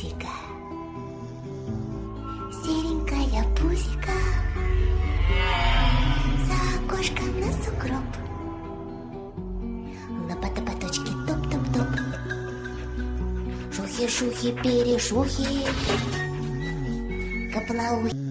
пузика, серенькая пузика, за окошком на сугроб, на потопоточке топ-топ-топ, шухи-шухи-перешухи, каплауи.